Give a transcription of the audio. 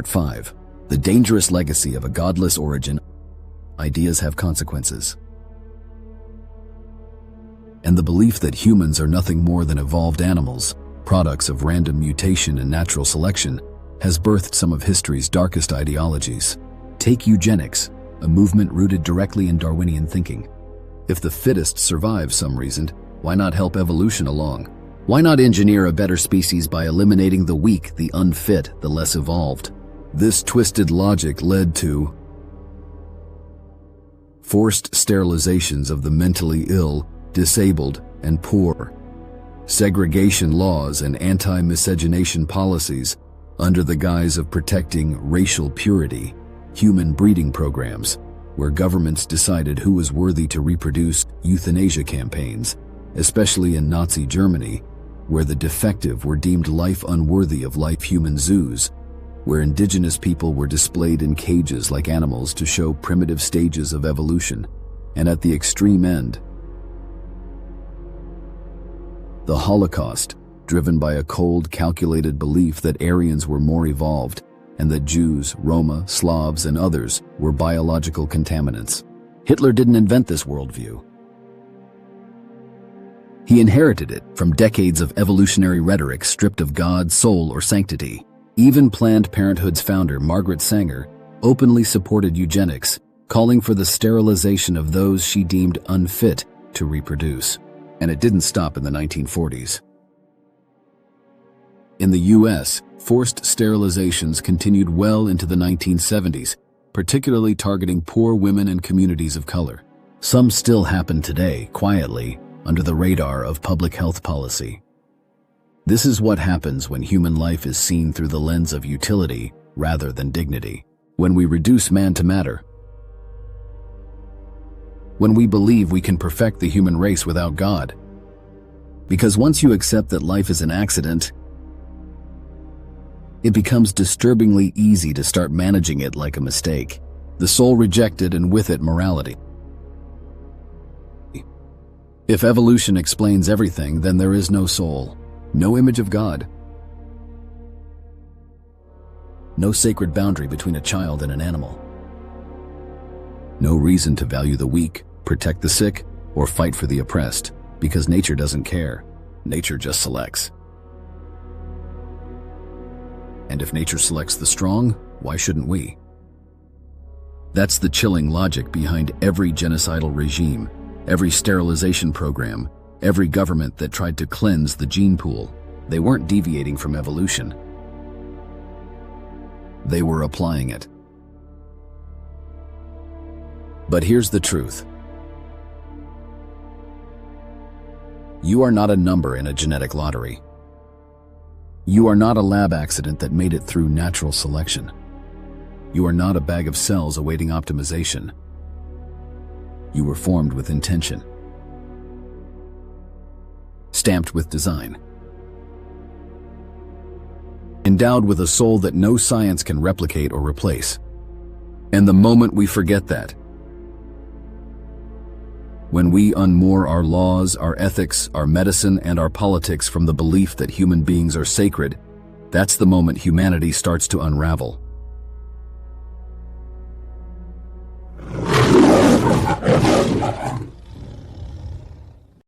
Part 5. The dangerous legacy of a godless origin. Ideas have consequences. And the belief that humans are nothing more than evolved animals, products of random mutation and natural selection, has birthed some of history's darkest ideologies. Take eugenics, a movement rooted directly in Darwinian thinking. If the fittest survive some reason, why not help evolution along? Why not engineer a better species by eliminating the weak, the unfit, the less evolved? This twisted logic led to forced sterilizations of the mentally ill, disabled, and poor, segregation laws and anti-miscegenation policies under the guise of protecting racial purity, human breeding programs, where governments decided who was worthy to reproduce, euthanasia campaigns, especially in Nazi Germany, where the defective were deemed life unworthy of life, human zoos, where indigenous people were displayed in cages like animals to show primitive stages of evolution, and at the extreme end, the Holocaust, driven by a cold, calculated belief that Aryans were more evolved and that Jews, Roma, Slavs, and others were biological contaminants. Hitler didn't invent this worldview. He inherited it from decades of evolutionary rhetoric stripped of God, soul, or sanctity. Even Planned Parenthood's founder, Margaret Sanger, openly supported eugenics, calling for the sterilization of those she deemed unfit to reproduce. And it didn't stop in the 1940s. In the US, forced sterilizations continued well into the 1970s, particularly targeting poor women and communities of color. Some still happen today, quietly, under the radar of public health policy. This is what happens when human life is seen through the lens of utility rather than dignity. When we reduce man to matter. When we believe we can perfect the human race without God. Because once you accept that life is an accident, it becomes disturbingly easy to start managing it like a mistake. The soul rejected and with it morality. If evolution explains everything, then there is no soul, no image of God, no sacred boundary between a child and an animal, no reason to value the weak, protect the sick, or fight for the oppressed, because nature doesn't care. Nature just selects. And if nature selects the strong, why shouldn't we? That's the chilling logic behind every genocidal regime, every sterilization program, every government that tried to cleanse the gene pool. They weren't deviating from evolution. They were applying it. But here's the truth. You are not a number in a genetic lottery. You are not a lab accident that made it through natural selection. You are not a bag of cells awaiting optimization. You were formed with intention, stamped with design, endowed with a soul that no science can replicate or replace. And the moment we forget that, when we unmoor our laws, our ethics, our medicine, and our politics from the belief that human beings are sacred, that's the moment humanity starts to unravel.